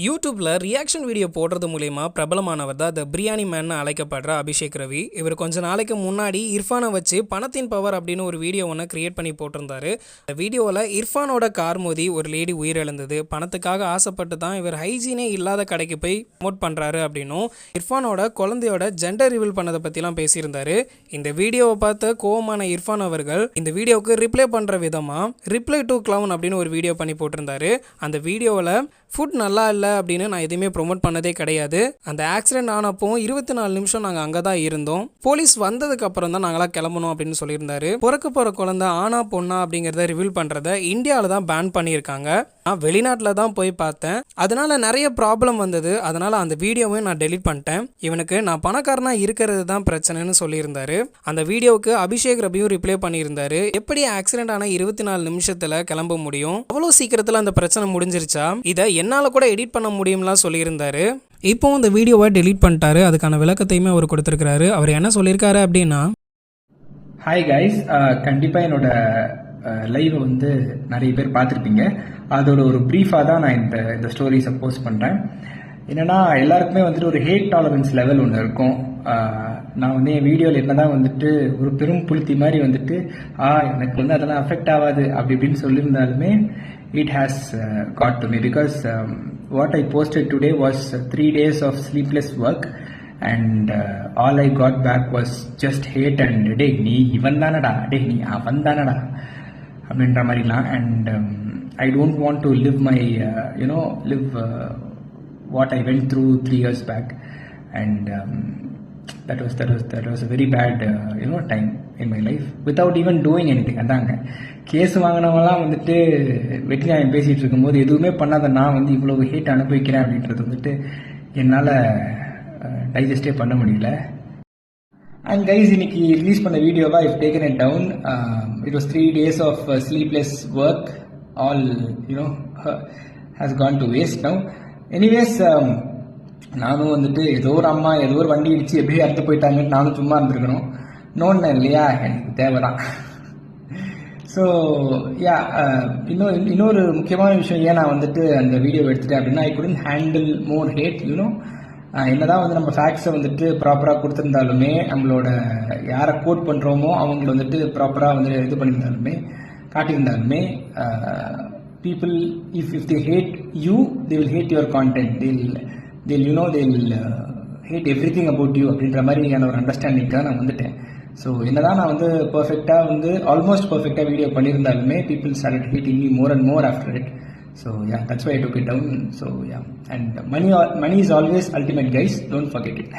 யூடியூப்ல reaction video போடுறது மூலயமா பிரபலமானவர் தான் த பிரியாணி மேன் அழைக்கப்படுற அபிஷேக் ரவி. இவர் கொஞ்ச நாளைக்கு முன்னாடி இர்ஃபானை வச்சு பணத்தின் பவர் அப்படின்னு ஒரு வீடியோ ஒன்று கிரியேட் பண்ணி போட்டிருந்தாரு. இந்த வீடியோவில் இர்ஃபானோட கார் மோதி ஒரு லேடி உயிரிழந்தது. பணத்துக்காக ஆசைப்பட்டு தான் இவர் ஹைஜீனே இல்லாத கடைக்கு போய் ப்ரமோட் பண்ணுறாரு அப்படின்னும் இர்ஃபானோட குழந்தையோட ஜெண்டர் ரிவீல் பண்ணதை பற்றிலாம் பேசியிருந்தாரு. இந்த வீடியோவை பார்த்த கோவமான இர்ஃபான் அவர்கள் இந்த வீடியோவுக்கு ரிப்ளை பண்ணுற விதமாக ரிப்ளை டு கிளவுன் அப்படின்னு ஒரு வீடியோ பண்ணி போட்டிருந்தாரு. அந்த வீடியோவில் ஃபுட் நல்லா இல்லை அப்படின்னு நான் எதுவுமே ப்ரொமோட் பண்ணதே கிடையாது. அந்த ஆக்சிடென்ட் ஆனப்போ 24 நிமிஷம் நாங்கள் அங்கே தான் இருந்தோம். போலீஸ் வந்ததுக்கு அப்புறம் தான் நாங்களாம் கிளம்பணும் அப்படின்னு சொல்லியிருந்தாரு. பிறக்க போகிற குழந்தை ஆனா பொண்ணா அப்படிங்கிறத ரிவீல் பண்ணுறத இந்தியாவில் தான் பேன் பண்ணியிருக்காங்க. நான் வெளிநாட்டில் தான் போய் பார்த்தேன். அதனால நிறைய ப்ராப்ளம் வந்தது. அதனால அந்த வீடியோவை நான் டெலிட் பண்ணிட்டேன். இவனுக்கு நான் பணக்காரனா இருக்கிறது தான் பிரச்சனைன்னு சொல்லியிருந்தாரு. அந்த வீடியோவுக்கு அபிஷேக் ரவியும் ரிப்ளை பண்ணியிருந்தாரு. எப்படி ஆக்சிடென்ட் ஆன 24 நிமிஷத்தில் கிளம்ப முடியும்? அவ்வளோ சீக்கிரத்தில் அந்த பிரச்சனை முடிஞ்சிருச்சா? இதை என்னால் கூட எடிட் பண்ண முடியும்லாம் சொல்லியிருந்தாரு. இப்போ இந்த வீடியோவை டெலீட் பண்ணிட்டாரு. அதுக்கான விளக்கத்தையுமே அவர் கொடுத்துருக்காரு. அவர் என்ன சொல்லியிருக்காரு அப்படின்னா, ஹாய் கைஸ், கண்டிப்பாக என்னோட லைவை வந்து நிறைய பேர் பார்த்துருப்பீங்க. அதோட ஒரு ப்ரீஃபாக தான் நான் இந்த ஸ்டோரிஸை போஸ்ட் பண்ணுறேன். என்னென்னா எல்லாருக்குமே வந்துட்டு ஒரு ஹேட் டாலரன்ஸ் லெவல் ஒன்று இருக்கும். நான் வந்து என் வீடியோவில் என்ன தான் வந்துட்டு ஒரு பெரும் புளுத்தி மாதிரி வந்துட்டு எனக்கு வந்து அதெல்லாம் அஃபெக்ட் ஆகாது அப்படி இப்படின்னு சொல்லியிருந்தாலுமே it has got to me because what I posted today was 3 days of sleepless work and all I got back was just hate and டே நீ இவன் தானடா, டே நீ அவன் தானடா அப்படின்ற மாதிரிலாம். and I don't want to live my live what I went through 3 years back and that was a very bad time in my life without even doing anything. அதாங்க case வாங்கினவங்களாம் வந்துட்டு வெற்றி நியாயம் பேசிகிட்டு இருக்கும்போது எதுவுமே பண்ணாத நான் வந்து இவ்வளவு ஹேட் அனுபவிக்கிறேன் அப்படின்றது வந்துட்டு என்னால் டைஜஸ்டே பண்ண முடியல. அண்ட் கைஸ், இன்னைக்கு ரிலீஸ் பண்ண வீடியோவா if taken it down. It was 3 days of sleepless work. All has gone to waste now. Anyways, நானும் வந்துட்டு ஏதோ ஒரு அம்மா ஏதோ ஒரு வண்டி இடிச்சு எப்படியே அறுத்து போயிட்டாங்கன்னு நானும் சும்மா இருந்திருக்கணும். நோன்னு இல்லையா, எனக்கு தேவைதான். ஸோ இன்னொரு முக்கியமான விஷயம் ஏன் நான் வந்துட்டு அந்த வீடியோ எடுத்துட்டேன் அப்படின்னா, I couldn't handle more hate. என்னதான் வந்து நம்ம ஃபேக்ட்ஸை வந்துட்டு ப்ராப்பராக கொடுத்துருந்தாலுமே, நம்மளோட யாரை கோட் பண்ணுறோமோ அவங்கள வந்துட்டு ப்ராப்பராக வந்து இது பண்ணியிருந்தாலுமே காட்டியிருந்தாலுமே, people if they hate you, they will hate your content. They'll hate everything about you அப்படின்ற மாதிரியான ஒரு அண்டர்ஸ்டாண்டிங்காக நான் வந்துட்டேன். ஸோ என்னதான் நான் வந்து பர்ஃபெக்டாக வந்து ஆல்மோஸ்ட் பர்ஃபெக்டாக video பண்ணியிருந்தாலுமே people started hating me more and more after it. So yeah, that's why I took it down. So yeah, and money is always ultimate, guys. Don't forget it.